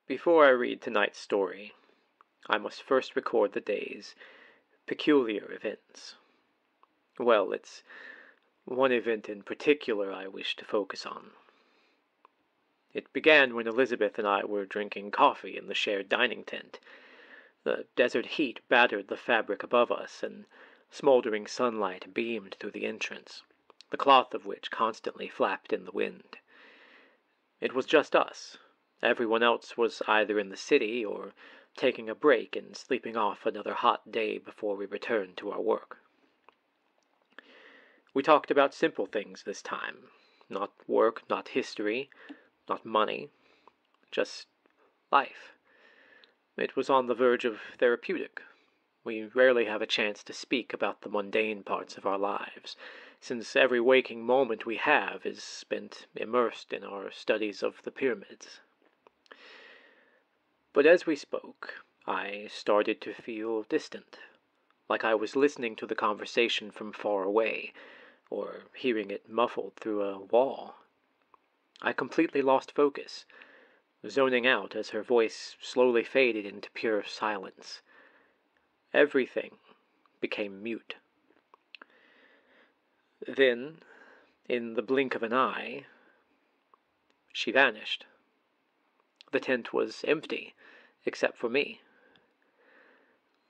Before I read tonight's story, I must first record the day's peculiar events. Well, it's one event in particular I wish to focus on. It began when Elizabeth and I were drinking coffee in the shared dining tent. The desert heat battered the fabric above us, and smoldering sunlight beamed through the entrance, the cloth of which constantly flapped in the wind. It was just us. Everyone else was either in the city or taking a break and sleeping off another hot day before we returned to our work. We talked about simple things this time. Not work, not history, not money. Just life. It was on the verge of therapeutic. We rarely have a chance to speak about the mundane parts of our lives, since every waking moment we have is spent immersed in our studies of the pyramids. But as we spoke, I started to feel distant, like I was listening to the conversation from far away, or hearing it muffled through a wall. I completely lost focus, zoning out as her voice slowly faded into pure silence. Everything became mute. Then, in the blink of an eye, she vanished. The tent was empty, except for me.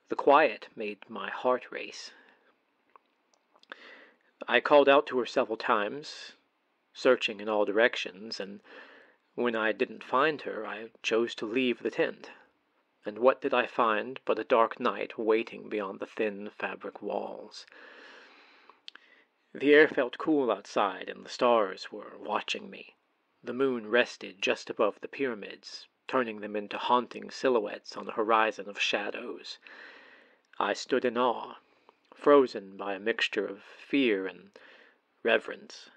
The quiet made my heart race. I called out to her several times, searching in all directions, and when I didn't find her, I chose to leave the tent. And what did I find but a dark night waiting beyond the thin fabric walls? The air felt cool outside, and the stars were watching me. The moon rested just above the pyramids, turning them into haunting silhouettes on a horizon of shadows. I stood in awe, frozen by a mixture of fear and reverence.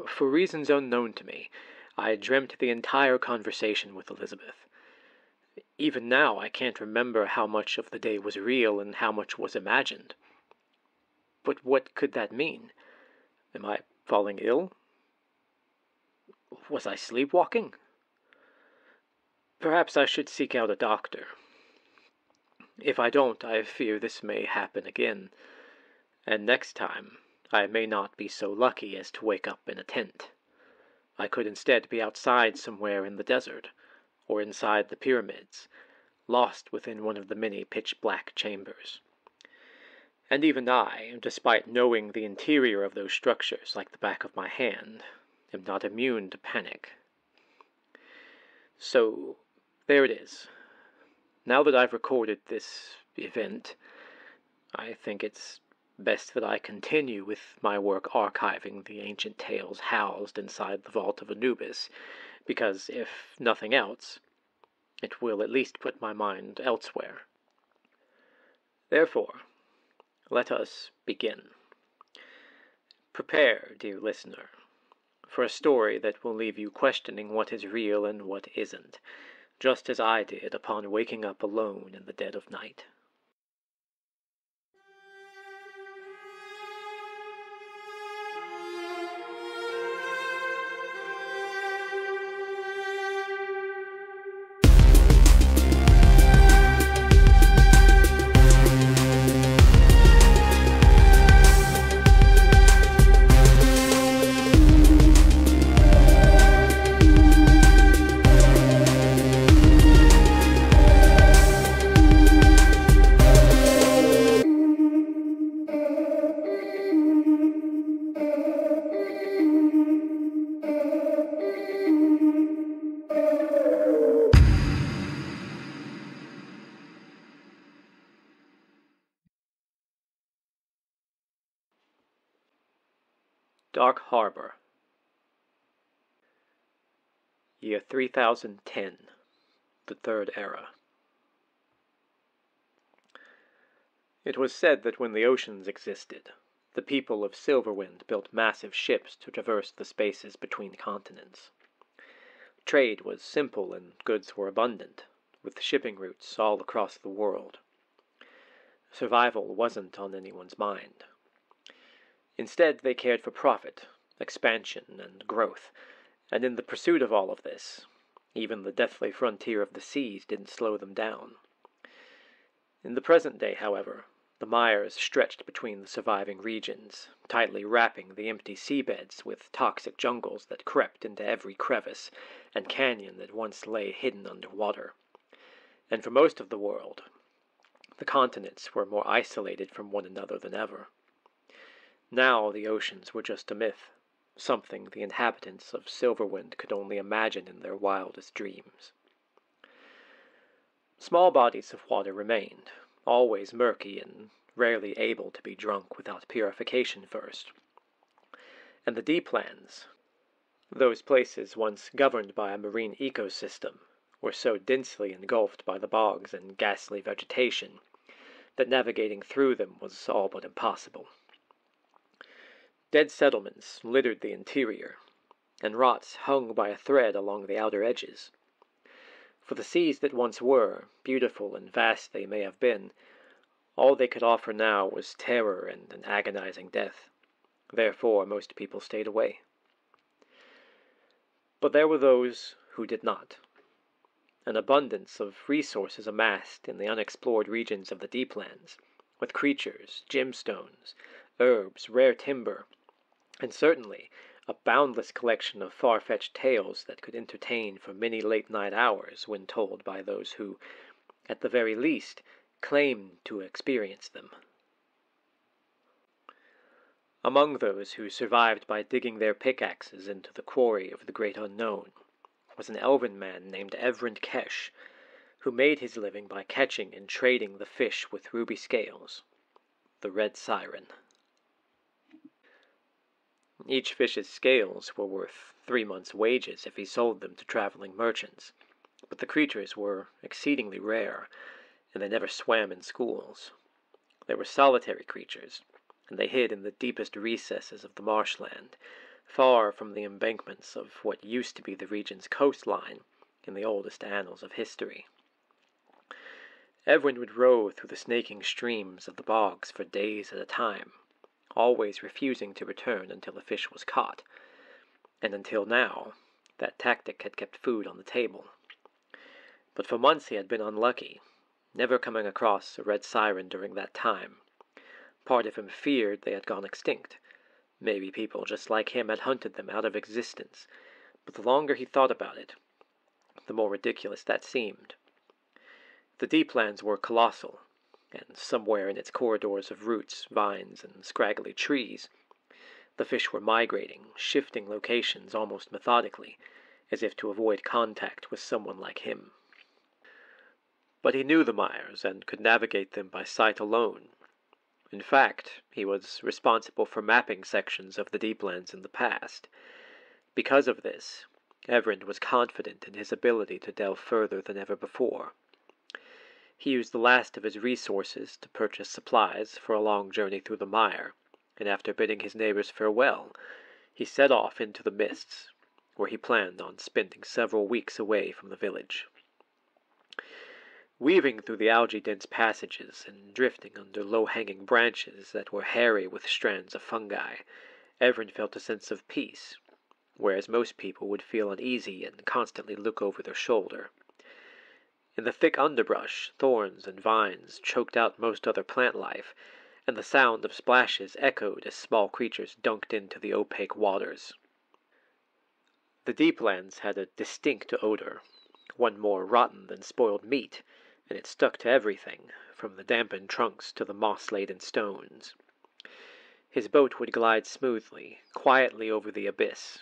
For reasons unknown to me, I dreamt the entire conversation with Elizabeth. Even now I can't remember how much of the day was real and how much was imagined. But what could that mean? Am I falling ill? Was I sleepwalking? Perhaps I should seek out a doctor. If I don't, I fear this may happen again, and next time I may not be so lucky as to wake up in a tent. I could instead be outside somewhere in the desert, or inside the pyramids, lost within one of the many pitch-black chambers. And even I, despite knowing the interior of those structures like the back of my hand, am not immune to panic. So, there it is. Now that I've recorded this event, I think it's best that I continue with my work archiving the ancient tales housed inside the vault of Anubis, because if nothing else, it will at least put my mind elsewhere. Therefore, let us begin. Prepare, dear listener, for a story that will leave you questioning what is real and what isn't, just as I did upon waking up alone in the dead of night. Dark Harbor. Year 3010, the Third Era. It was said that when the oceans existed, the people of Silverwind built massive ships to traverse the spaces between continents. Trade was simple and goods were abundant, with shipping routes all across the world. Survival wasn't on anyone's mind. Instead, they cared for profit, expansion, and growth, and in the pursuit of all of this, Even the deathly frontier of the seas didn't slow them down. In the present day, however, the mires stretched between the surviving regions, tightly wrapping the empty seabeds with toxic jungles that crept into every crevice and canyon that once lay hidden under water. And for most of the world, the continents were more isolated from one another than ever. Now the oceans were just a myth, something the inhabitants of Silverwind could only imagine in their wildest dreams. Small bodies of water remained, always murky and rarely able to be drunk without purification first. And the deep lands, those places once governed by a marine ecosystem, were so densely engulfed by the bogs and ghastly vegetation that navigating through them was all but impossible. Dead settlements littered the interior, and rots hung by a thread along the outer edges. For the seas that once were, beautiful and vast they may have been, all they could offer now was terror and an agonizing death. Therefore most people stayed away. But there were those who did not. An abundance of resources amassed in the unexplored regions of the Deeplands, with creatures, gemstones, herbs, rare timber, and certainly a boundless collection of far-fetched tales that could entertain for many late-night hours when told by those who, at the very least, claimed to experience them. Among those who survived by digging their pickaxes into the quarry of the great unknown was an elven man named Evrend Kesh, who made his living by catching and trading the fish with ruby scales, the red siren. Each fish's scales were worth 3 months' wages if he sold them to traveling merchants, but the creatures were exceedingly rare, and they never swam in schools. They were solitary creatures, and they hid in the deepest recesses of the marshland, far from the embankments of what used to be the region's coastline in the oldest annals of history. Evryn would row through the snaking streams of the bogs for days at a time, always refusing to return until a fish was caught, and until now, that tactic had kept food on the table. But for months he had been unlucky, never coming across a red siren during that time. Part of him feared they had gone extinct. Maybe people just like him had hunted them out of existence, but the longer he thought about it, the more ridiculous that seemed. The Deeplands were colossal, and somewhere in its corridors of roots, vines, and scraggly trees, the fish were migrating, shifting locations almost methodically, as if to avoid contact with someone like him. But he knew the mires and could navigate them by sight alone. In fact, he was responsible for mapping sections of the Deeplands in the past. Because of this, Everend was confident in his ability to delve further than ever before. He used the last of his resources to purchase supplies for a long journey through the mire, and after bidding his neighbors farewell, he set off into the mists, where he planned on spending several weeks away from the village. Weaving through the algae-dense passages and drifting under low-hanging branches that were hairy with strands of fungi, Everend felt a sense of peace, whereas most people would feel uneasy and constantly look over their shoulder. In the thick underbrush, thorns and vines choked out most other plant life, and the sound of splashes echoed as small creatures dunked into the opaque waters. The Deeplands had a distinct odor, one more rotten than spoiled meat, and it stuck to everything, from the dampened trunks to the moss-laden stones. His boat would glide smoothly, quietly over the abyss,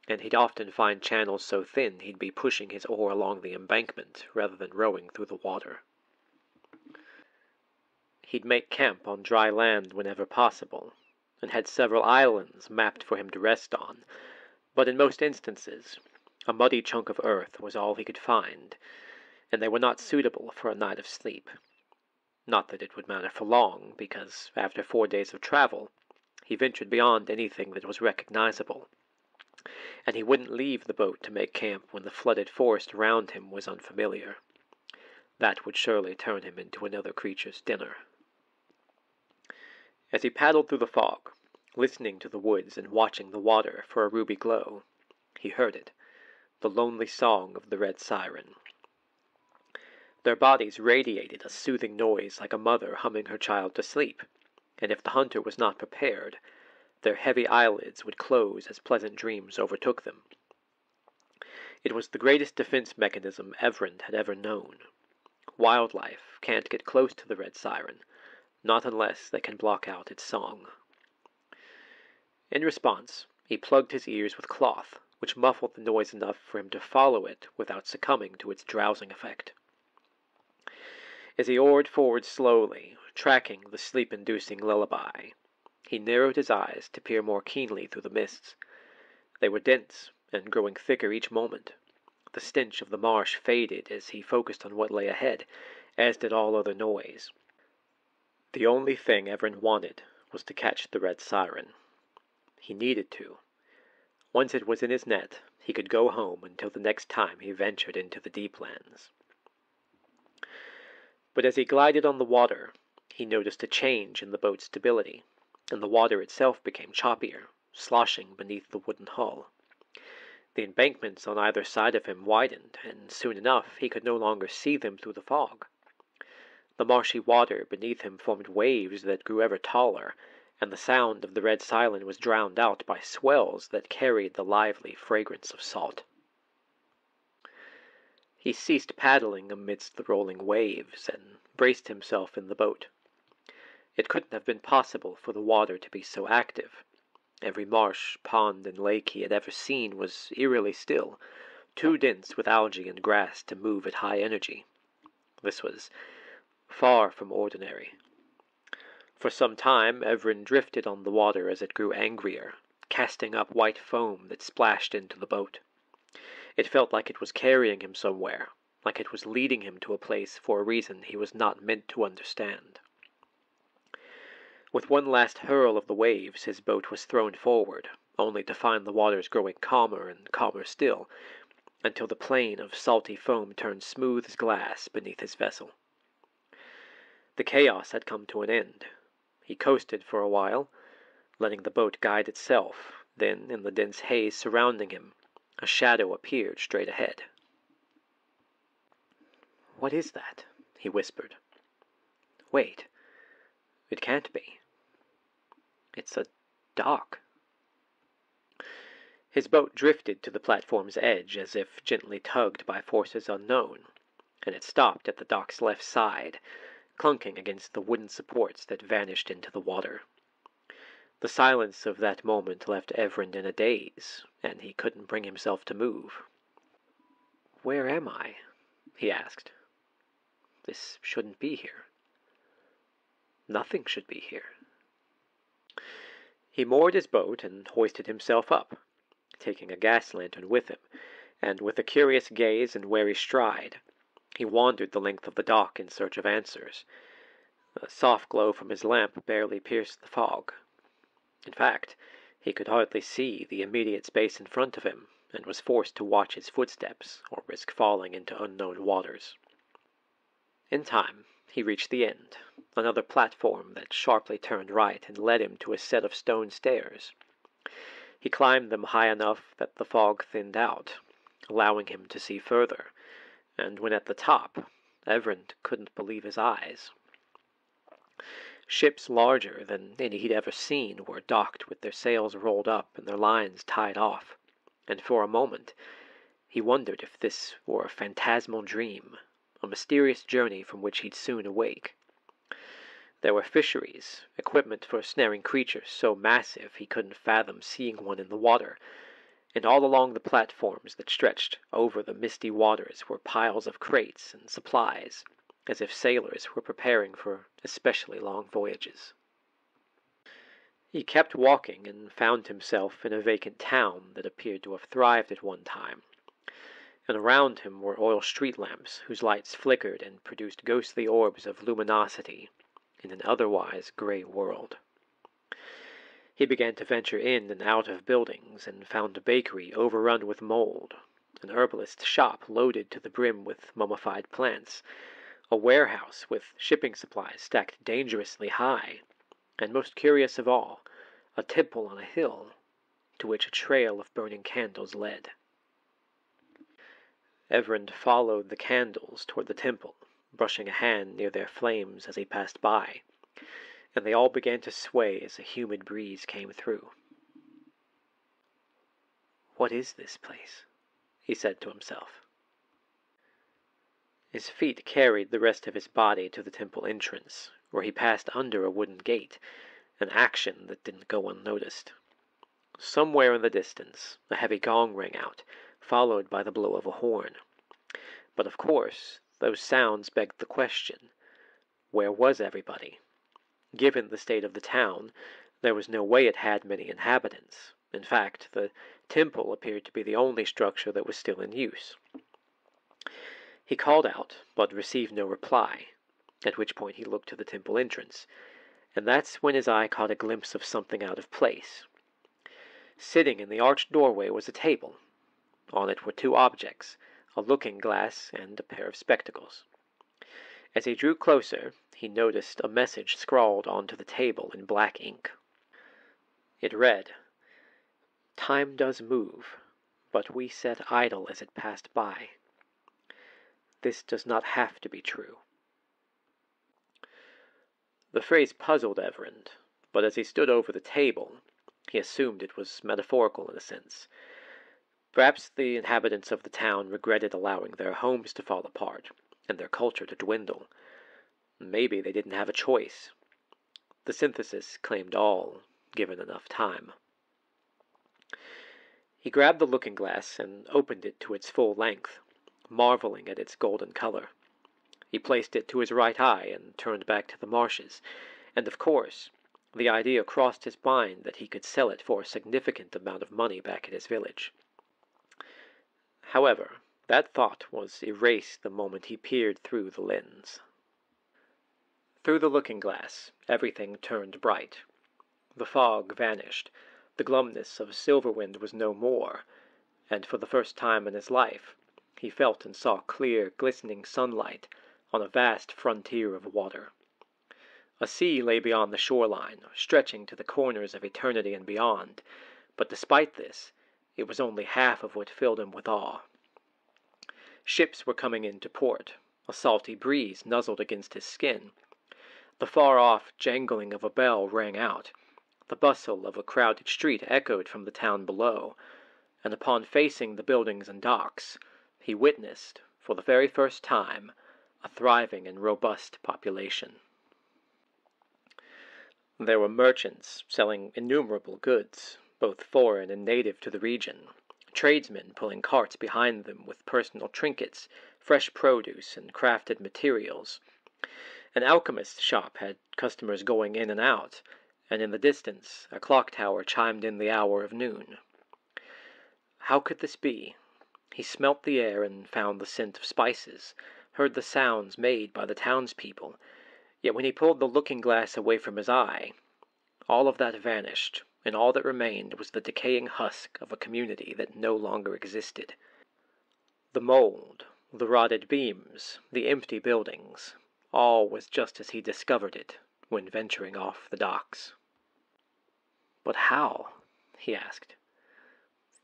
and he'd often find channels so thin he'd be pushing his oar along the embankment rather than rowing through the water. He'd make camp on dry land whenever possible, and had several islands mapped for him to rest on, but in most instances, a muddy chunk of earth was all he could find, and they were not suitable for a night of sleep. Not that it would matter for long, because after 4 days of travel, he ventured beyond anything that was recognizable, and he wouldn't leave the boat to make camp when the flooded forest around him was unfamiliar. That would surely turn him into another creature's dinner. As he paddled through the fog, listening to the woods and watching the water for a ruby glow, he heard it, the lonely song of the red siren. Their bodies radiated a soothing noise like a mother humming her child to sleep, and if the hunter was not prepared, their heavy eyelids would close as pleasant dreams overtook them. It was the greatest defense mechanism Everand had ever known. Wildlife can't get close to the red siren, not unless they can block out its song. In response, he plugged his ears with cloth, which muffled the noise enough for him to follow it without succumbing to its drowsing effect. As he oared forward slowly, tracking the sleep-inducing lullaby, he narrowed his eyes to peer more keenly through the mists. They were dense and growing thicker each moment. The stench of the marsh faded as he focused on what lay ahead, as did all other noise. The only thing Everin wanted was to catch the red siren. He needed to. Once it was in his net, he could go home until the next time he ventured into the Deeplands. But as he glided on the water, he noticed a change in the boat's stability, and the water itself became choppier, sloshing beneath the wooden hull. The embankments on either side of him widened, and soon enough he could no longer see them through the fog. The marshy water beneath him formed waves that grew ever taller, and the sound of the red siren was drowned out by swells that carried the lively fragrance of salt. He ceased paddling amidst the rolling waves, and braced himself in the boat. It couldn't have been possible for the water to be so active. Every marsh, pond, and lake he had ever seen was eerily still, too dense with algae and grass to move at high energy. This was far from ordinary. For some time Everin drifted on the water as it grew angrier, casting up white foam that splashed into the boat. It felt like it was carrying him somewhere, like it was leading him to a place for a reason he was not meant to understand. With one last hurl of the waves, his boat was thrown forward, only to find the waters growing calmer and calmer still, until the plain of salty foam turned smooth as glass beneath his vessel. The chaos had come to an end. He coasted for a while, letting the boat guide itself. Then, in the dense haze surrounding him, a shadow appeared straight ahead. "What is that?" he whispered. "Wait. It can't be. It's a dock." His boat drifted to the platform's edge as if gently tugged by forces unknown, and it stopped at the dock's left side, clunking against the wooden supports that vanished into the water. The silence of that moment left Everin in a daze, and he couldn't bring himself to move. "Where am I?" he asked. "This shouldn't be here. Nothing should be here." He moored his boat and hoisted himself up, taking a gas lantern with him, and with a curious gaze and wary stride, he wandered the length of the dock in search of answers. A soft glow from his lamp barely pierced the fog. In fact, he could hardly see the immediate space in front of him, and was forced to watch his footsteps or risk falling into unknown waters. In time, he reached the end, another platform that sharply turned right and led him to a set of stone stairs. He climbed them high enough that the fog thinned out, allowing him to see further, and when at the top, Everin couldn't believe his eyes. Ships larger than any he'd ever seen were docked with their sails rolled up and their lines tied off, and for a moment he wondered if this were a phantasmal dream, a mysterious journey from which he'd soon awake. There were fisheries, equipment for snaring creatures so massive he couldn't fathom seeing one in the water, and all along the platforms that stretched over the misty waters were piles of crates and supplies, as if sailors were preparing for especially long voyages. He kept walking and found himself in a vacant town that appeared to have thrived at one time, and around him were oil street lamps whose lights flickered and produced ghostly orbs of luminosity in an otherwise gray world. He began to venture in and out of buildings and found a bakery overrun with mold, an herbalist's shop loaded to the brim with mummified plants, a warehouse with shipping supplies stacked dangerously high, and most curious of all, a temple on a hill to which a trail of burning candles led. Everand followed the candles toward the temple, brushing a hand near their flames as he passed by, and they all began to sway as a humid breeze came through. "What is this place?" he said to himself. His feet carried the rest of his body to the temple entrance, where he passed under a wooden gate, an action that didn't go unnoticed. Somewhere in the distance, a heavy gong rang out, followed by the blow of a horn. But of course, those sounds begged the question, where was everybody? Given the state of the town, there was no way it had many inhabitants. In fact, the temple appeared to be the only structure that was still in use. He called out, but received no reply, at which point he looked to the temple entrance, and that's when his eye caught a glimpse of something out of place. Sitting in the arched doorway was a table. On it were two objects, a looking-glass and a pair of spectacles. As he drew closer, he noticed a message scrawled onto the table in black ink. It read, "Time does move, but we sat idle as it passed by. This does not have to be true." The phrase puzzled Everand, but as he stood over the table, he assumed it was metaphorical in a sense. Perhaps the inhabitants of the town regretted allowing their homes to fall apart and their culture to dwindle. Maybe they didn't have a choice. The synthesis claimed all, given enough time. He grabbed the looking-glass and opened it to its full length, marveling at its golden color. He placed it to his right eye and turned back to the marshes, and of course, the idea crossed his mind that he could sell it for a significant amount of money back at his village. However, that thought was erased the moment he peered through the lens. Through the looking-glass, everything turned bright. The fog vanished, the glumness of Silverwind was no more, and for the first time in his life, he felt and saw clear, glistening sunlight on a vast frontier of water. A sea lay beyond the shoreline, stretching to the corners of eternity and beyond, but despite this, it was only half of what filled him with awe. Ships were coming into port, a salty breeze nuzzled against his skin. The far-off jangling of a bell rang out, the bustle of a crowded street echoed from the town below, and upon facing the buildings and docks, he witnessed, for the very first time, a thriving and robust population. There were merchants selling innumerable goods, both foreign and native to the region, tradesmen pulling carts behind them with personal trinkets, fresh produce, and crafted materials. An alchemist's shop had customers going in and out, and in the distance a clock tower chimed in the hour of noon. How could this be? He smelt the air and found the scent of spices, heard the sounds made by the townspeople, yet when he pulled the looking-glass away from his eye, all of that vanished, and all that remained was the decaying husk of a community that no longer existed. The mold, the rotted beams, the empty buildings, all was just as he discovered it when venturing off the docks. "But how?" he asked.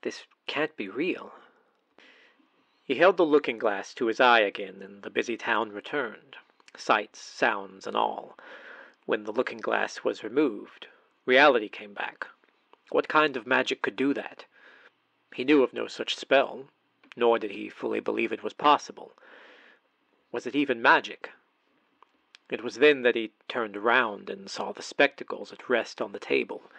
"This can't be real." He held the looking-glass to his eye again, and the busy town returned, sights, sounds, and all. When the looking-glass was removed, reality came back. What kind of magic could do that? He knew of no such spell, nor did he fully believe it was possible. Was it even magic? It was then that he turned round and saw the spectacles at rest on the table.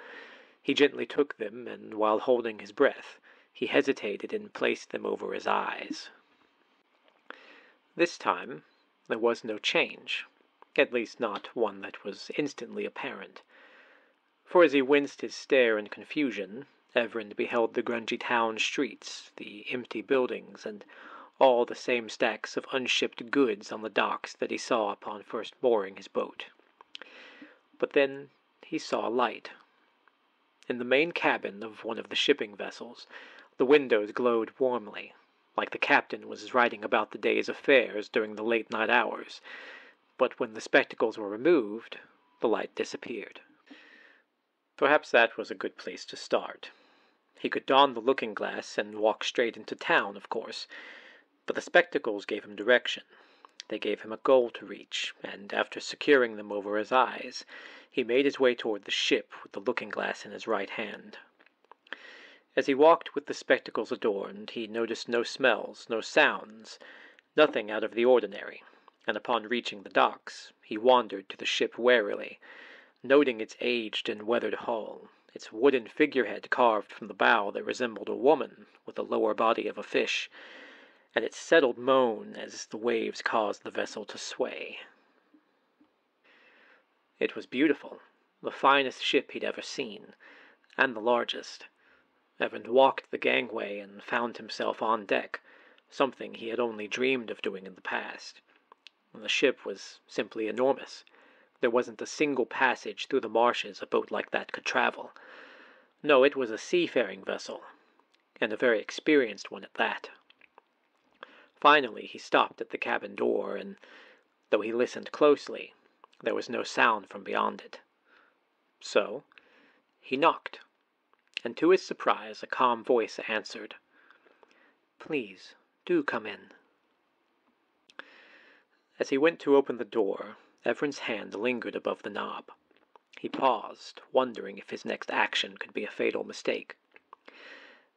He gently took them, and while holding his breath, he hesitated and placed them over his eyes. This time, there was no change, at least not one that was instantly apparent. For as he winced his stare in confusion, Everand beheld the grungy town streets, the empty buildings, and all the same stacks of unshipped goods on the docks that he saw upon first mooring his boat. But then he saw a light. In the main cabin of one of the shipping vessels, the windows glowed warmly, like the captain was writing about the day's affairs during the late-night hours, but when the spectacles were removed, the light disappeared. Perhaps that was a good place to start. He could don the looking-glass and walk straight into town, of course, But the spectacles gave him direction. They gave him a goal to reach, and after securing them over his eyes, he made his way toward the ship with the looking-glass in his right hand. As he walked with the spectacles adorned, he noticed no smells, no sounds, nothing out of the ordinary, and upon reaching the docks, he wandered to the ship warily, noting its aged and weathered hull, its wooden figurehead carved from the bow that resembled a woman with the lower body of a fish, and its settled moan as the waves caused the vessel to sway. It was beautiful, the finest ship he'd ever seen, and the largest. Evan walked the gangway and found himself on deck, something he had only dreamed of doing in the past. The ship was simply enormous. There wasn't a single passage through the marshes a boat like that could travel. No, it was a seafaring vessel, and a very experienced one at that. Finally, he stopped at the cabin door, and though he listened closely, there was no sound from beyond it. So, he knocked, and to his surprise a calm voice answered, "Please, do come in." As he went to open the door, Everin's hand lingered above the knob. He paused, wondering if his next action could be a fatal mistake.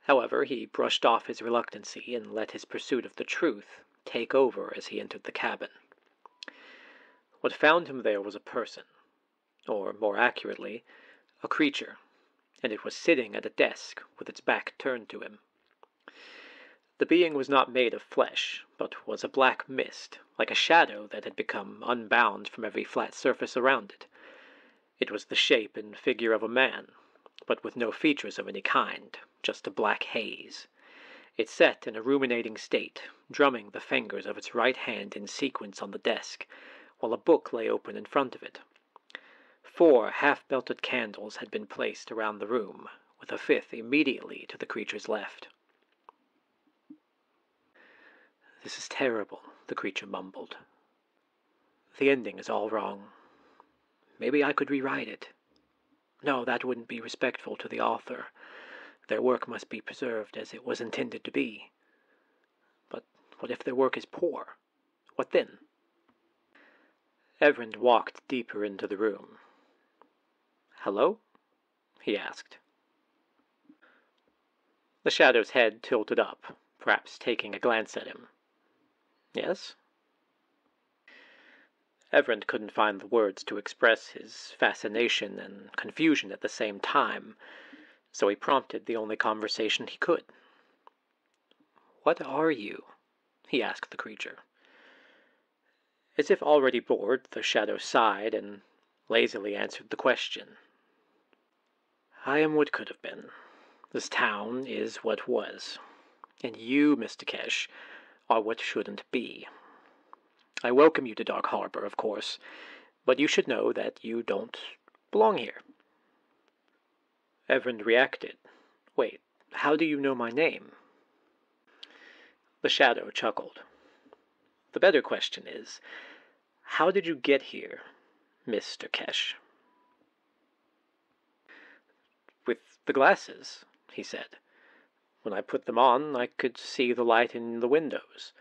However, he brushed off his reluctancy and let his pursuit of the truth take over as he entered the cabin. What found him there was a person, or more accurately, a creature, and it was sitting at a desk with its back turned to him. The being was not made of flesh, but was a black mist, like a shadow that had become unbound from every flat surface around it. It was the shape and figure of a man, but with no features of any kind, just a black haze. It sat in a ruminating state, drumming the fingers of its right hand in sequence on the desk, while a book lay open in front of it. 4 half-melted candles had been placed around the room, with a 5th immediately to the creature's left. "This is terrible," the creature mumbled. "The ending is all wrong. Maybe I could rewrite it. No, that wouldn't be respectful to the author. Their work must be preserved as it was intended to be. But what if their work is poor? What then?" Everand walked deeper into the room. "Hello?" he asked. The shadow's head tilted up, perhaps taking a glance at him. "Yes?" Everand couldn't find the words to express his fascination and confusion at the same time, so he prompted the only conversation he could. "What are you?" he asked the creature. As if already bored, the shadow sighed and lazily answered the question. "I am what could have been. This town is what was. And you, Mr. Kesh, are what shouldn't be. I welcome you to Dark Harbor, of course, but you should know that you don't belong here." Everand reacted. "Wait, how do you know my name?" The shadow chuckled. "The better question is, how did you get here, Mr. Kesh?" "With the glasses," he said. "When I put them on, I could see the light in the windows,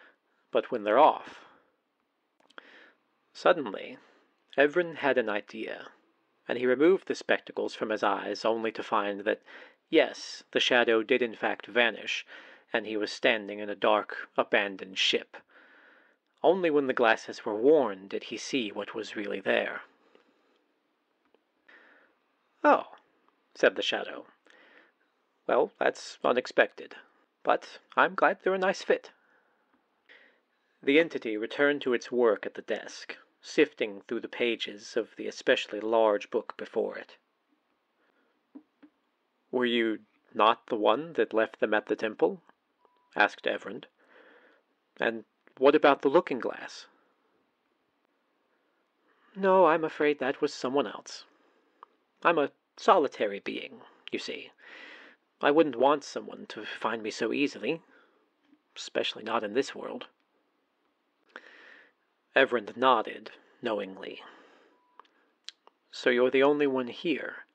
but when they're off—" Suddenly, Evren had an idea, and he removed the spectacles from his eyes only to find that, yes, the shadow did in fact vanish, and he was standing in a dark, abandoned ship. Only when the glasses were worn did he see what was really there. "Oh," said the shadow. "Well, that's unexpected, but I'm glad they're a nice fit." The entity returned to its work at the desk, sifting through the pages of the especially large book before it. "Were you not the one that left them at the temple?" asked Everand. "And what about the looking-glass?" "No, I'm afraid that was someone else. I'm a solitary being, you see. I wouldn't want someone to find me so easily, especially not in this world." Everand nodded, knowingly. "So you're the only one here.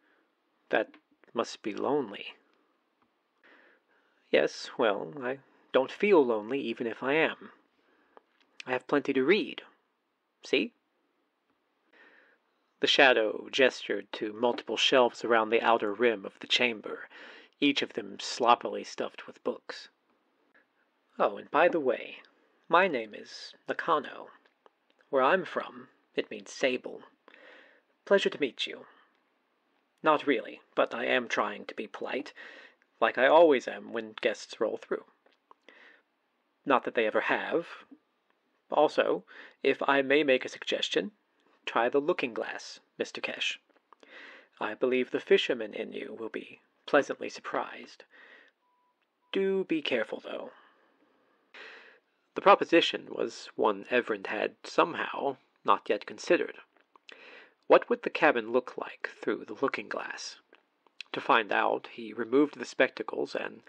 That must be lonely." "Yes, well, I don't feel lonely even if I am. I have plenty to read. See?" The shadow gestured to multiple shelves around the outer rim of the chamber, each of them sloppily stuffed with books. "Oh, and by the way, my name is Nakano. Where I'm from, it means sable. Pleasure to meet you. Not really, but I am trying to be polite, like I always am when guests roll through. Not that they ever have. Also, if I may make a suggestion, try the looking glass, Mr. Kesh. I believe the fisherman in you will be pleasantly surprised. Do be careful, though." The proposition was one Everin had somehow not yet considered. What would the cabin look like through the looking glass? To find out, he removed the spectacles and,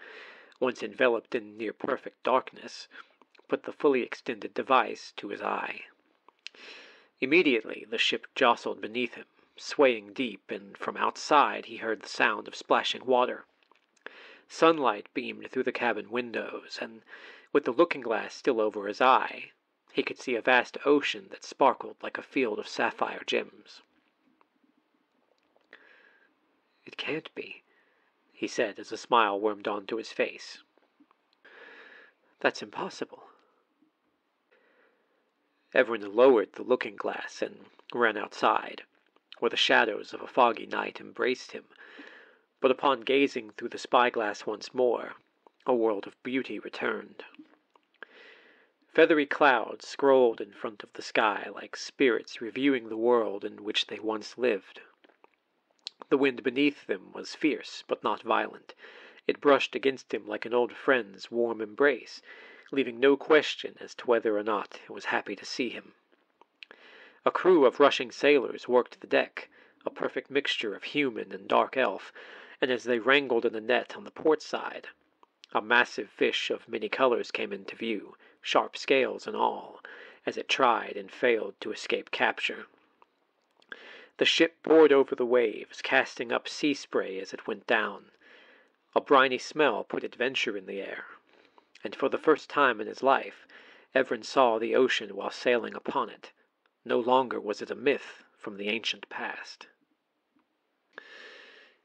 once enveloped in near-perfect darkness, put the fully extended device to his eye. Immediately the ship jostled beneath him, swaying deep, and from outside he heard the sound of splashing water. Sunlight beamed through the cabin windows, and with the looking-glass still over his eye, he could see a vast ocean that sparkled like a field of sapphire gems. "It can't be," he said as a smile wormed onto his face. "That's impossible." Everin lowered the looking-glass and ran outside, where the shadows of a foggy night embraced him. But upon gazing through the spyglass once more, a world of beauty returned. Feathery clouds scrolled in front of the sky like spirits reviewing the world in which they once lived. The wind beneath them was fierce, but not violent. It brushed against him like an old friend's warm embrace, leaving no question as to whether or not it was happy to see him. A crew of rushing sailors worked the deck, a perfect mixture of human and dark elf, and as they wrangled in a net on the port side, a massive fish of many colors came into view, sharp scales and all, as it tried and failed to escape capture. The ship poured over the waves, casting up sea spray as it went down. A briny smell put adventure in the air, and for the first time in his life, Everin saw the ocean while sailing upon it. No longer was it a myth from the ancient past.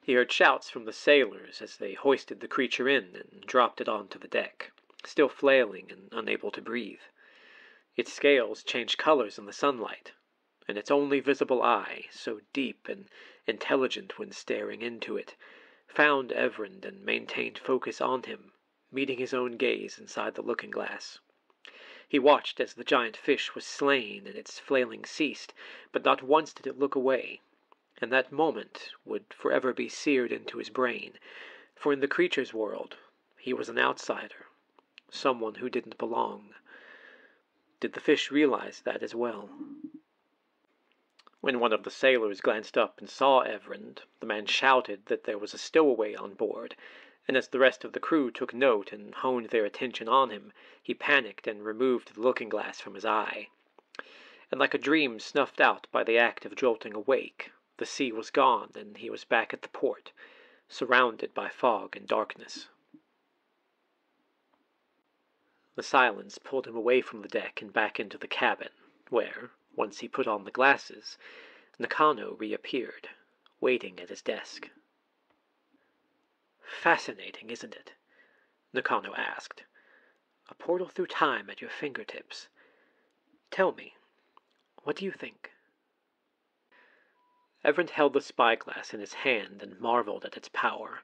He heard shouts from the sailors as they hoisted the creature in and dropped it onto the deck, still flailing and unable to breathe. Its scales changed colors in the sunlight, and its only visible eye, so deep and intelligent when staring into it, found Everin and maintained focus on him, meeting his own gaze inside the looking-glass. He watched as the giant fish was slain and its flailing ceased, but not once did it look away, and that moment would forever be seared into his brain, for in the creature's world he was an outsider, someone who didn't belong. Did the fish realize that as well? When one of the sailors glanced up and saw Everin, the man shouted that there was a stowaway on board, and as the rest of the crew took note and honed their attention on him, he panicked and removed the looking-glass from his eye. And like a dream snuffed out by the act of jolting awake, the sea was gone and he was back at the port, surrounded by fog and darkness. The silence pulled him away from the deck and back into the cabin, where, once he put on the glasses, Nakano reappeared, waiting at his desk. "Fascinating, isn't it?" Nakano asked. "A portal through time at your fingertips. Tell me, what do you think?" Everin held the spyglass in his hand and marveled at its power.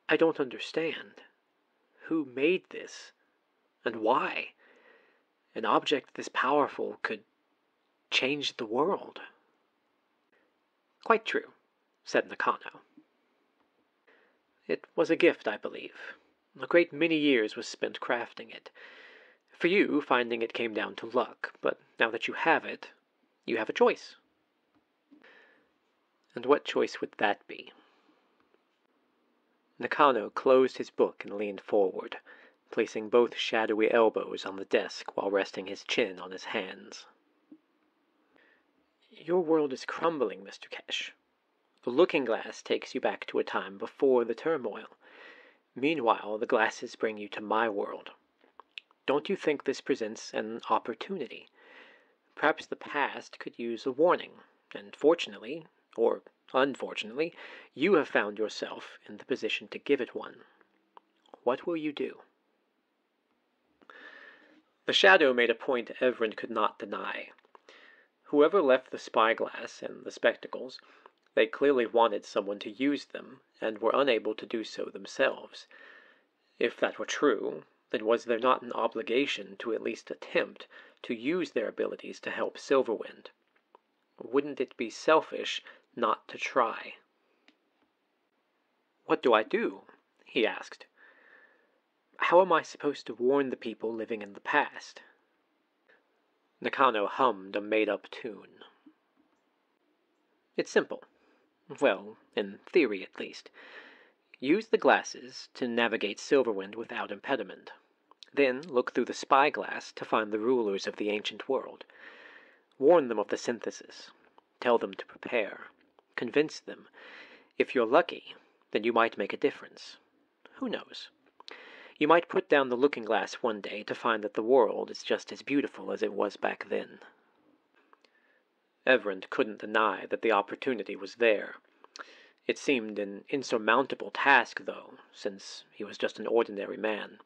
"I don't understand. Who made this? And why? An object this powerful could change the world." "Quite true," said Nakano. "It was a gift, I believe. A great many years was spent crafting it. For you, finding it came down to luck, but now that you have it, you have a choice." "And what choice would that be?" Nakano closed his book and leaned forward, placing both shadowy elbows on the desk while resting his chin on his hands. "Your world is crumbling, Mr. Kesh. The looking-glass takes you back to a time before the turmoil. Meanwhile, the glasses bring you to my world. Don't you think this presents an opportunity? Perhaps the past could use a warning, and fortunately, or unfortunately, you have found yourself in the position to give it one. What will you do?" The shadow made a point Evren could not deny. Whoever left the spyglass and the spectacles, they clearly wanted someone to use them, and were unable to do so themselves. If that were true, then was there not an obligation to at least attempt to use their abilities to help Silverwind? Wouldn't it be selfish not to try? "What do I do?" he asked. "How am I supposed to warn the people living in the past?" Nakano hummed a made-up tune. "It's simple. Well, in theory at least. Use the glasses to navigate Silverwind without impediment. Then look through the spyglass to find the rulers of the ancient world. Warn them of the synthesis. Tell them to prepare. Convince them. If you're lucky, then you might make a difference. Who knows? You might put down the looking glass one day to find that the world is just as beautiful as it was back then." Evren couldn't deny that the opportunity was there. It seemed an insurmountable task, though, since he was just an ordinary man.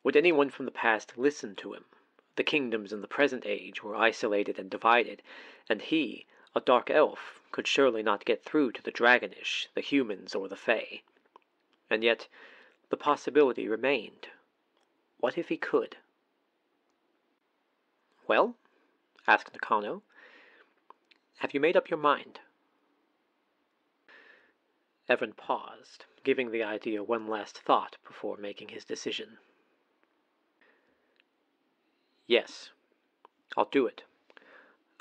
Would anyone from the past listen to him? The kingdoms in the present age were isolated and divided, and he, a dark elf, could surely not get through to the Dragonish, the humans, or the Fae. And yet, the possibility remained. What if he could? "Well?" asked Nakano. "Have you made up your mind?" Evren paused, giving the idea one last thought before making his decision. "Yes, I'll do it.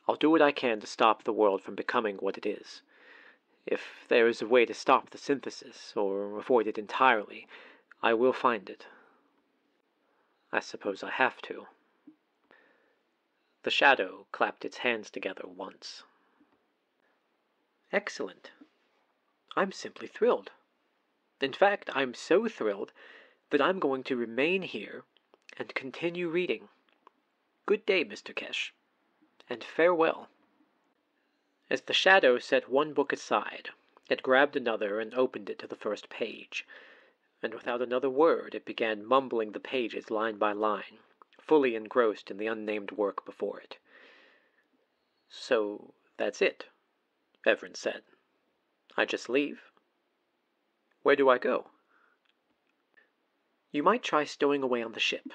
I'll do what I can to stop the world from becoming what it is. If there is a way to stop the synthesis, or avoid it entirely, I will find it. I suppose I have to." The shadow clapped its hands together once. "Excellent. I'm simply thrilled. In fact, I'm so thrilled that I'm going to remain here and continue reading. Good day, Mr. Kesh, and farewell." As the shadow set one book aside, it grabbed another and opened it to the first page, and without another word it began mumbling the pages line by line, fully engrossed in the unnamed work before it. "So that's it," Evren said. "I just leave? Where do I go?" "You might try stowing away on the ship.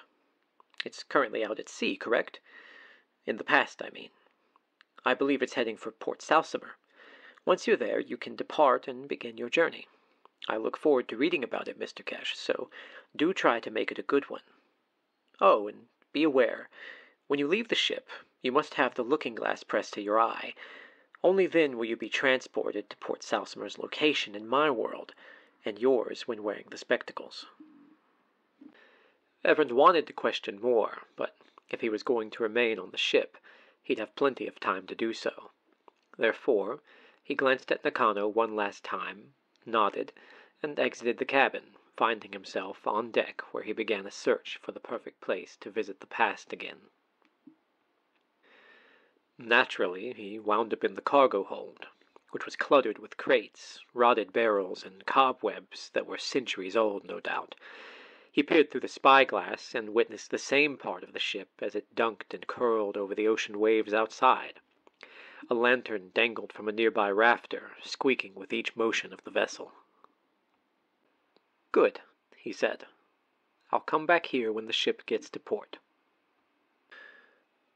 It's currently out at sea, correct? In the past, I mean. I believe it's heading for Port Salsimer. Once you're there, you can depart and begin your journey. I look forward to reading about it, Mr. Kesh, so do try to make it a good one. Oh, and be aware, when you leave the ship, you must have the looking glass pressed to your eye. Only then will you be transported to Port Salsimer's location in my world, and yours when wearing the spectacles." Evren wanted to question more, but if he was going to remain on the ship, he'd have plenty of time to do so. Therefore, he glanced at Nakano one last time, nodded, and exited the cabin, finding himself on deck where he began a search for the perfect place to visit the past again. Naturally, he wound up in the cargo hold, which was cluttered with crates, rotted barrels, and cobwebs that were centuries old, no doubt. He peered through the spyglass and witnessed the same part of the ship as it dunked and curled over the ocean waves outside. A lantern dangled from a nearby rafter, squeaking with each motion of the vessel. "Good," he said. "I'll come back here when the ship gets to port."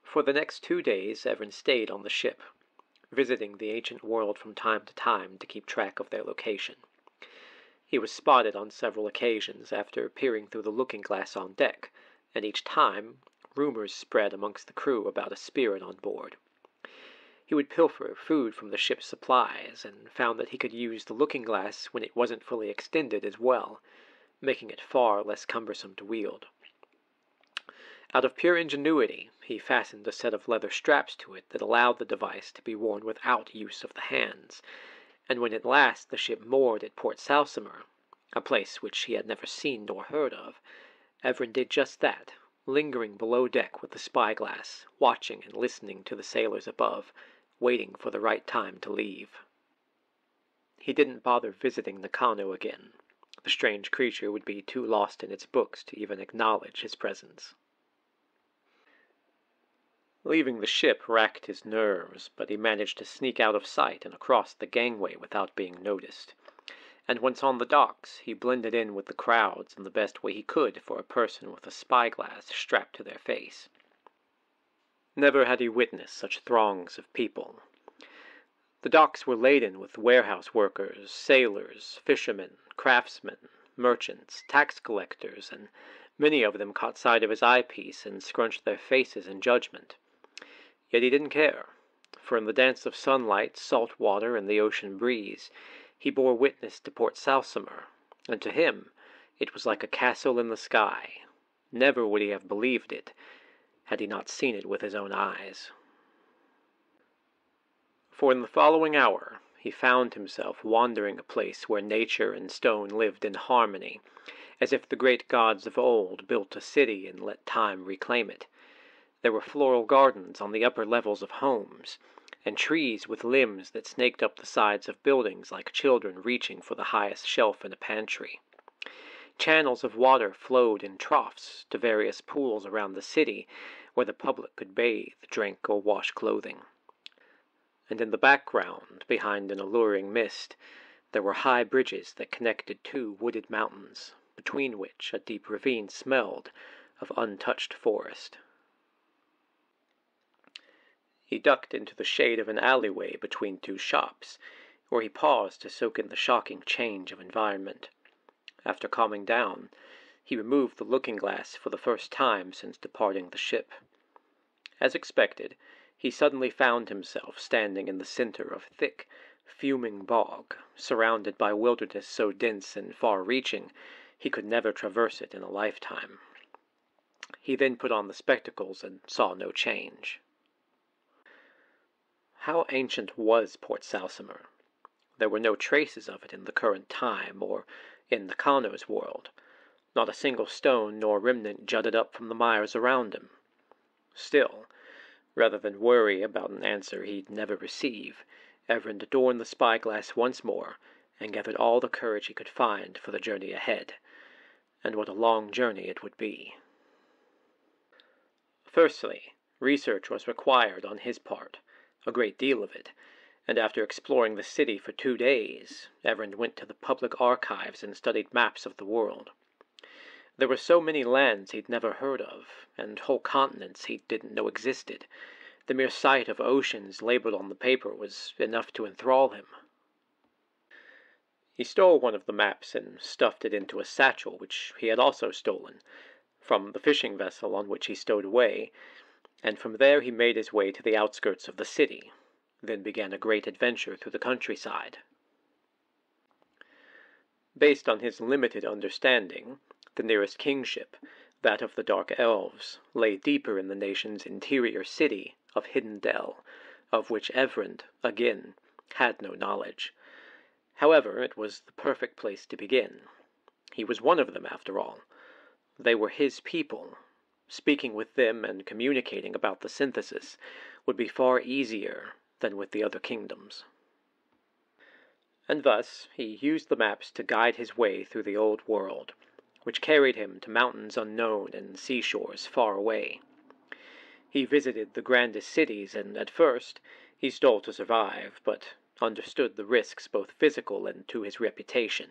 For the next 2 days, Evren stayed on the ship, visiting the ancient world from time to time to keep track of their location. He was spotted on several occasions after peering through the looking glass on deck, and each time, rumors spread amongst the crew about a spirit on board. He would pilfer food from the ship's supplies, and found that he could use the looking glass when it wasn't fully extended as well, making it far less cumbersome to wield. Out of pure ingenuity, he fastened a set of leather straps to it that allowed the device to be worn without use of the hands, and when at last the ship moored at Port Salsimer, a place which he had never seen nor heard of, Everin did just that, lingering below deck with the spyglass, watching and listening to the sailors above, waiting for the right time to leave. He didn't bother visiting Nakano again. The strange creature would be too lost in its books to even acknowledge his presence. Leaving the ship racked his nerves, but he managed to sneak out of sight and across the gangway without being noticed. And once on the docks, he blended in with the crowds in the best way he could for a person with a spyglass strapped to their face. Never had he witnessed such throngs of people. The docks were laden with warehouse workers, sailors, fishermen, craftsmen, merchants, tax collectors, and many of them caught sight of his eyepiece and scrunched their faces in judgment. Yet he didn't care, for in the dance of sunlight, salt water, and the ocean breeze, he bore witness to Port Salsomer, and to him it was like a castle in the sky. Never would he have believed it, had he not seen it with his own eyes. For in the following hour he found himself wandering a place where nature and stone lived in harmony, as if the great gods of old built a city and let time reclaim it. There were floral gardens on the upper levels of homes, and trees with limbs that snaked up the sides of buildings like children reaching for the highest shelf in a pantry. Channels of water flowed in troughs to various pools around the city where the public could bathe, drink, or wash clothing. And in the background, behind an alluring mist, there were high bridges that connected two wooded mountains, between which a deep ravine smelled of untouched forest. He ducked into the shade of an alleyway between two shops, where he paused to soak in the shocking change of environment. After calming down, he removed the looking-glass for the first time since departing the ship. As expected, he suddenly found himself standing in the center of thick, fuming bog, surrounded by wilderness so dense and far-reaching he could never traverse it in a lifetime. He then put on the spectacles and saw no change. How ancient was Port Salsomer? There were no traces of it in the current time, or in Nakano's world. Not a single stone nor remnant jutted up from the mires around him. Still, rather than worry about an answer he'd never receive, Everin adorned the spyglass once more, and gathered all the courage he could find for the journey ahead. And what a long journey it would be. Firstly, research was required on his part, a great deal of it, and after exploring the city for 2 days, Everin went to the public archives and studied maps of the world. There were so many lands he'd never heard of, and whole continents he didn't know existed. The mere sight of oceans labeled on the paper was enough to enthrall him. He stole one of the maps and stuffed it into a satchel which he had also stolen, from the fishing vessel on which he stowed away, and from there he made his way to the outskirts of the city, then began a great adventure through the countryside. Based on his limited understanding, the nearest kingship, that of the Dark Elves, lay deeper in the nation's interior city of Hidden Dell, of which Everin, again, had no knowledge. However, it was the perfect place to begin. He was one of them, after all. They were his people. Speaking with them and communicating about the synthesis would be far easier than with the other kingdoms. And thus he used the maps to guide his way through the old world, which carried him to mountains unknown and seashores far away. He visited the grandest cities, and at first he stole to survive, but understood the risks both physical and to his reputation,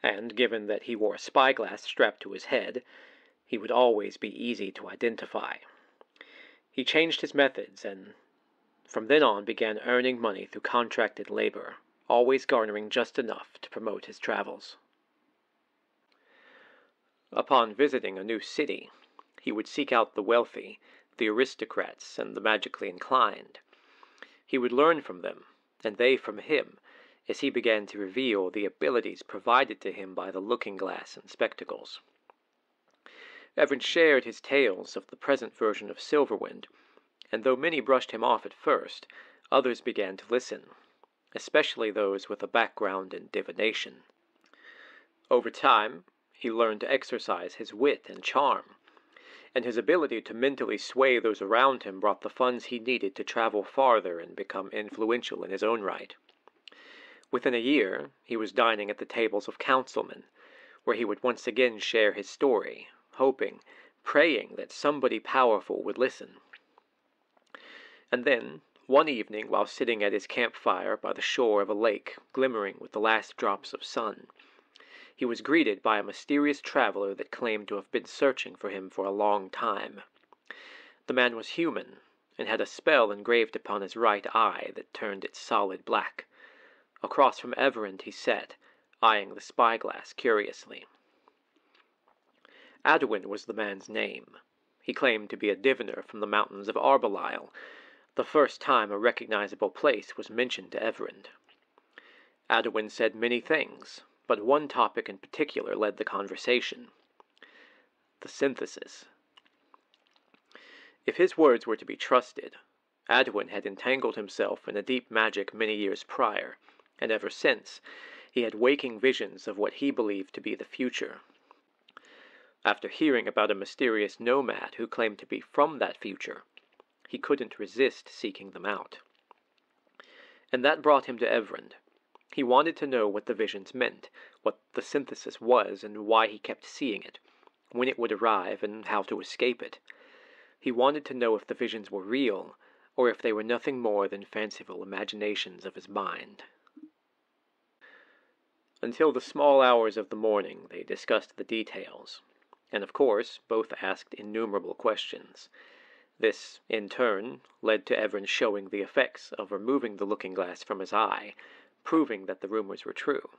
and given that he wore a spyglass strapped to his head, he would always be easy to identify. He changed his methods, and from then on began earning money through contracted labor, always garnering just enough to promote his travels. Upon visiting a new city, he would seek out the wealthy, the aristocrats, and the magically inclined. He would learn from them, and they from him, as he began to reveal the abilities provided to him by the looking-glass and spectacles. Everin shared his tales of the present version of Silverwind, and though many brushed him off at first, others began to listen, especially those with a background in divination. Over time, he learned to exercise his wit and charm, and his ability to mentally sway those around him brought the funds he needed to travel farther and become influential in his own right. Within a year, he was dining at the tables of councilmen, where he would once again share his story, hoping, praying that somebody powerful would listen. And then, one evening, while sitting at his campfire by the shore of a lake glimmering with the last drops of sun, he was greeted by a mysterious traveler that claimed to have been searching for him for a long time. The man was human, and had a spell engraved upon his right eye that turned it solid black. Across from Everand he sat, eyeing the spyglass curiously. Adwin was the man's name. He claimed to be a diviner from the mountains of Arbelile, the first time a recognizable place was mentioned to Everand. Adwin said many things, but one topic in particular led the conversation: the synthesis. If his words were to be trusted, Adwin had entangled himself in a deep magic many years prior, and ever since he had waking visions of what he believed to be the future. After hearing about a mysterious nomad who claimed to be from that future, he couldn't resist seeking them out. And that brought him to Everand. He wanted to know what the visions meant, what the synthesis was, and why he kept seeing it, when it would arrive, and how to escape it. He wanted to know if the visions were real, or if they were nothing more than fanciful imaginations of his mind. Until the small hours of the morning they discussed the details, and of course both asked innumerable questions. This, in turn, led to Everand showing the effects of removing the looking-glass from his eye, proving that the rumors were true.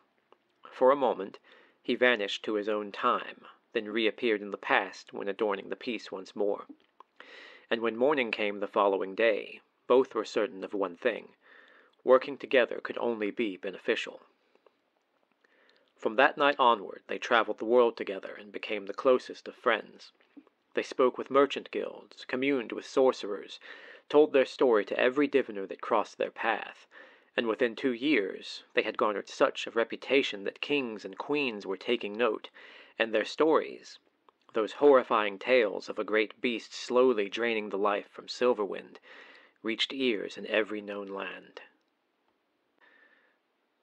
For a moment, he vanished to his own time, then reappeared in the past when adorning the piece once more. And when morning came the following day, both were certain of one thing: working together could only be beneficial. From that night onward they traveled the world together and became the closest of friends. They spoke with merchant guilds, communed with sorcerers, told their story to every diviner that crossed their path, and within 2 years they had garnered such a reputation that kings and queens were taking note, and their stories, those horrifying tales of a great beast slowly draining the life from Silverwind, reached ears in every known land.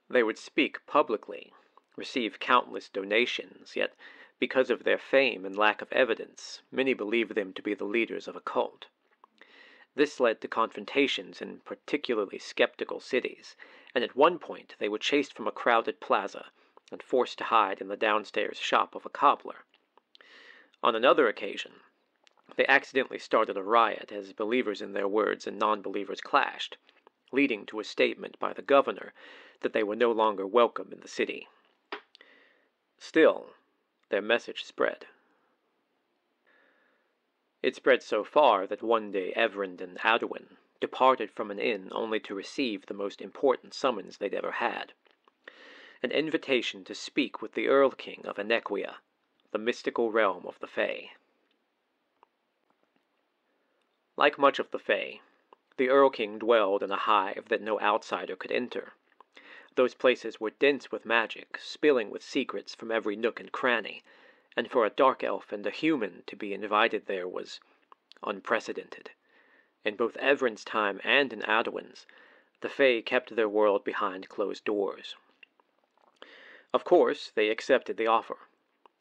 They would speak publicly, receive countless donations, yet, because of their fame and lack of evidence, many believed them to be the leaders of a cult. This led to confrontations in particularly skeptical cities, and at one point they were chased from a crowded plaza and forced to hide in the downstairs shop of a cobbler. On another occasion, they accidentally started a riot as believers in their words and non-believers clashed, leading to a statement by the governor that they were no longer welcome in the city. Still, their message spread. It spread so far that one day Everand and Adwin departed from an inn only to receive the most important summons they'd ever had: an invitation to speak with the Earl King of Enequia, the mystical realm of the Fae. Like much of the Fae, the Earl King dwelled in a hive that no outsider could enter. Those places were dense with magic, spilling with secrets from every nook and cranny, and for a dark elf and a human to be invited there was unprecedented. In both Everand's time and in Adwin's, the Fae kept their world behind closed doors. Of course, they accepted the offer.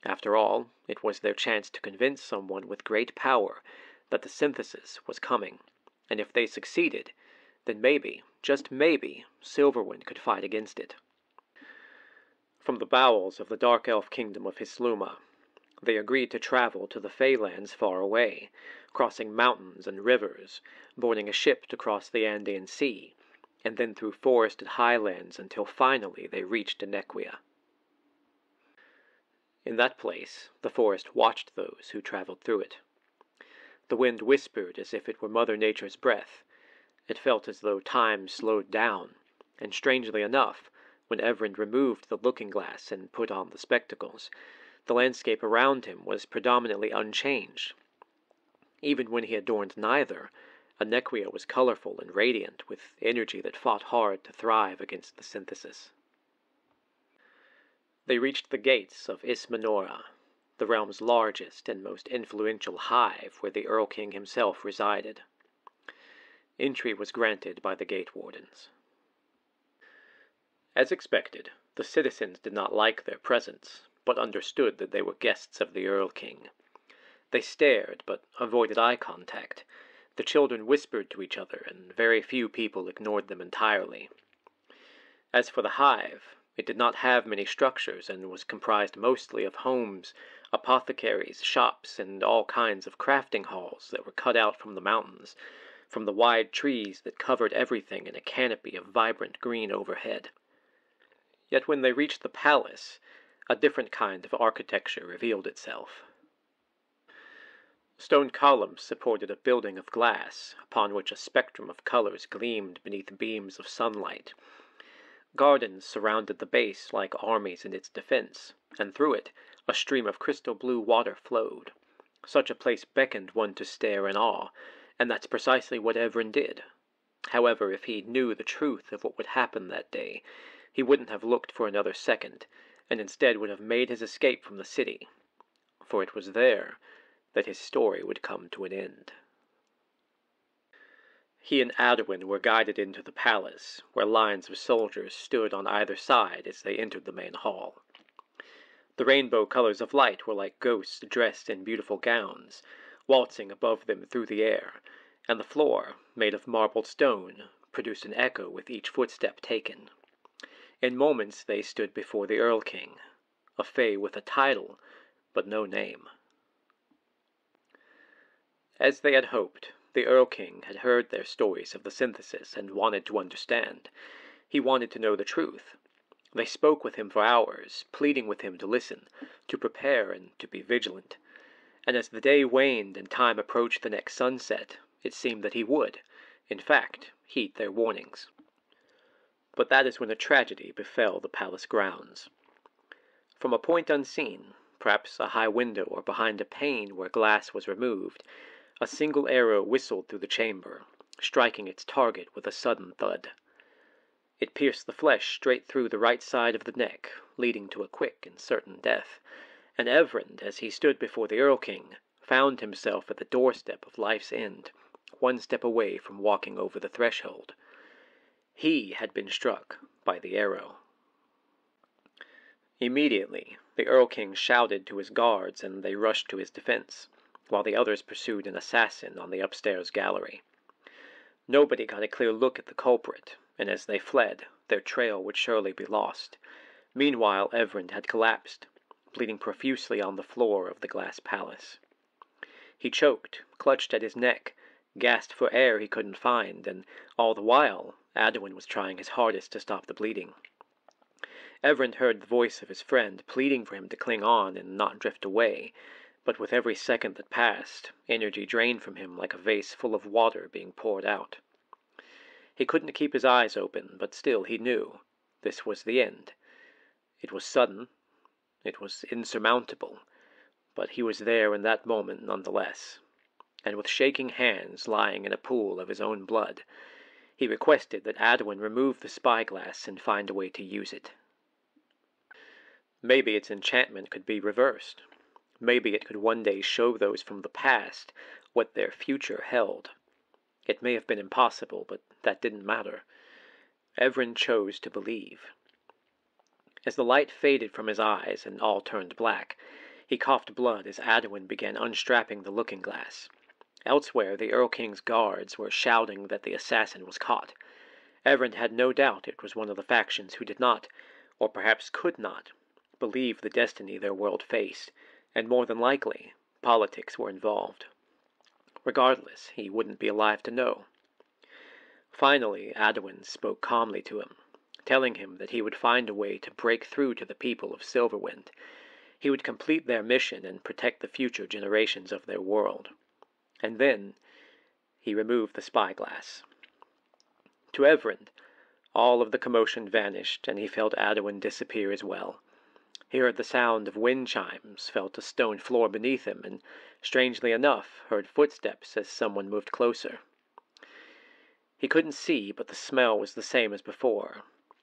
After all, it was their chance to convince someone with great power that the synthesis was coming, and if they succeeded, then maybe, just maybe, Silverwind could fight against it. From the bowels of the dark elf kingdom of Hisluma, they agreed to travel to the Feylands far away, crossing mountains and rivers, boarding a ship to cross the Andean Sea, and then through forested highlands until finally they reached Enequia. In that place, the forest watched those who traveled through it. The wind whispered as if it were Mother Nature's breath. It felt as though time slowed down, and strangely enough, when Everand removed the looking-glass and put on the spectacles, the landscape around him was predominantly unchanged. Even when he adorned neither, Enequia was colorful and radiant, with energy that fought hard to thrive against the synthesis. They reached the gates of Ismanora, the realm's largest and most influential hive where the Earl King himself resided. Entry was granted by the gate wardens. As expected, the citizens did not like their presence, but understood that they were guests of the Earl King. They stared, but avoided eye contact. The children whispered to each other, and very few people ignored them entirely. As for the hive, it did not have many structures and was comprised mostly of homes, apothecaries, shops, and all kinds of crafting halls that were cut out from the mountains, from the wide trees that covered everything in a canopy of vibrant green overhead. Yet when they reached the palace, a different kind of architecture revealed itself. Stone columns supported a building of glass, upon which a spectrum of colors gleamed beneath beams of sunlight. Gardens surrounded the base like armies in its defense, and through it a stream of crystal blue water flowed. Such a place beckoned one to stare in awe, and that's precisely what Evren did. However, if he knew the truth of what would happen that day, he wouldn't have looked for another second, and instead would have made his escape from the city. For it was there that his story would come to an end. He and Adwin were guided into the palace, where lines of soldiers stood on either side as they entered the main hall. The rainbow colors of light were like ghosts dressed in beautiful gowns, waltzing above them through the air, and the floor, made of marbled stone, produced an echo with each footstep taken. In moments they stood before the Earl King, a fae with a title, but no name. As they had hoped, the Earl King had heard their stories of the synthesis and wanted to understand. He wanted to know the truth. They spoke with him for hours, pleading with him to listen, to prepare, and to be vigilant. And as the day waned and time approached the next sunset, it seemed that he would, in fact, heed their warnings. But that is when a tragedy befell the palace grounds. From a point unseen, perhaps a high window or behind a pane where glass was removed, a single arrow whistled through the chamber, striking its target with a sudden thud. It pierced the flesh straight through the right side of the neck, leading to a quick and certain death, and Everend, as he stood before the Earl King, found himself at the doorstep of life's end, one step away from walking over the threshold. He had been struck by the arrow. Immediately, the Earl King shouted to his guards, and they rushed to his defense, while the others pursued an assassin on the upstairs gallery. Nobody got a clear look at the culprit, and as they fled, their trail would surely be lost. Meanwhile, Everend had collapsed, bleeding profusely on the floor of the glass palace. He choked, clutched at his neck, gasped for air he couldn't find, and all the while, Adwin was trying his hardest to stop the bleeding. Everend heard the voice of his friend pleading for him to cling on and not drift away, but with every second that passed, energy drained from him like a vase full of water being poured out. He couldn't keep his eyes open, but still he knew this was the end. It was sudden, it was insurmountable, but he was there in that moment nonetheless, and with shaking hands lying in a pool of his own blood, he requested that Adwin remove the spyglass and find a way to use it. Maybe its enchantment could be reversed. Maybe it could one day show those from the past what their future held. It may have been impossible, but that didn't matter. Everend chose to believe. As the light faded from his eyes and all turned black, he coughed blood as Adwin began unstrapping the looking-glass. Elsewhere, the Earl King's guards were shouting that the assassin was caught. Everend had no doubt it was one of the factions who did not, or perhaps could not, believe the destiny their world faced, and more than likely, politics were involved. Regardless, he wouldn't be alive to know. Finally, Adwin spoke calmly to him, telling him that he would find a way to break through to the people of Silverwind. He would complete their mission and protect the future generations of their world. And then, he removed the spyglass. To Everend, all of the commotion vanished, and he felt Adwin disappear as well. He heard the sound of wind chimes, felt a stone floor beneath him, and, strangely enough, heard footsteps as someone moved closer. He couldn't see, but the smell was the same as before,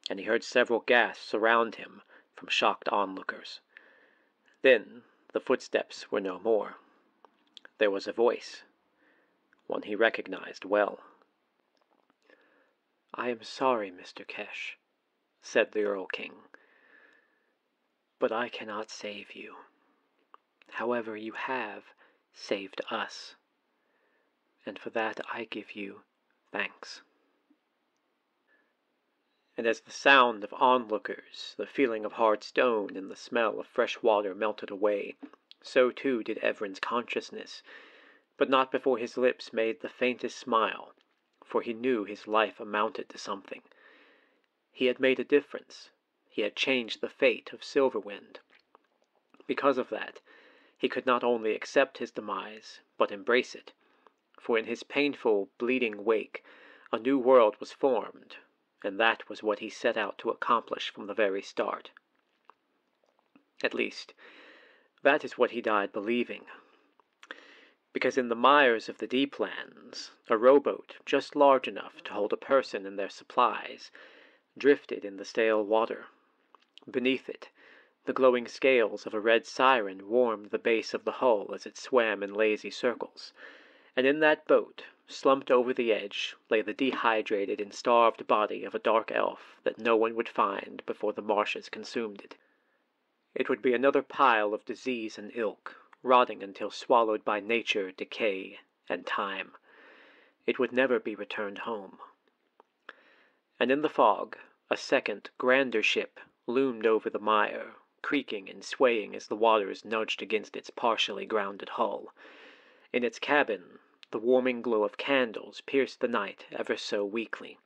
and he heard several gasps around him from shocked onlookers. Then the footsteps were no more. There was a voice, one he recognized well. "I am sorry, Mr. Kesh," said the Earl King, "but I cannot save you. However, you have saved us, and for that I give you thanks." And as the sound of onlookers, the feeling of hard stone, and the smell of fresh water melted away, so too did Everin's consciousness, but not before his lips made the faintest smile, for he knew his life amounted to something. He had made a difference. He had changed the fate of Silverwind. Because of that, he could not only accept his demise, but embrace it, for in his painful, bleeding wake a new world was formed, and that was what he set out to accomplish from the very start. At least, that is what he died believing. Because in the mires of the Deeplands, a rowboat just large enough to hold a person and their supplies drifted in the stale water. Beneath it, the glowing scales of a red siren warmed the base of the hull as it swam in lazy circles, and in that boat, slumped over the edge, lay the dehydrated and starved body of a dark elf that no one would find before the marshes consumed it. It would be another pile of disease and ilk, rotting until swallowed by nature, decay, and time. It would never be returned home. And in the fog, a second, grander ship loomed over the mire, creaking and swaying as the waters nudged against its partially grounded hull. In its cabin, the warming glow of candles pierced the night ever so weakly,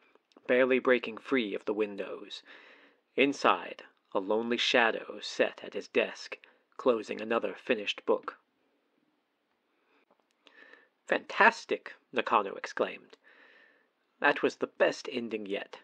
barely breaking free of the windows. Inside, a lonely shadow sat at his desk, closing another finished book. "Fantastic!" Nakano exclaimed. "That was the best ending yet.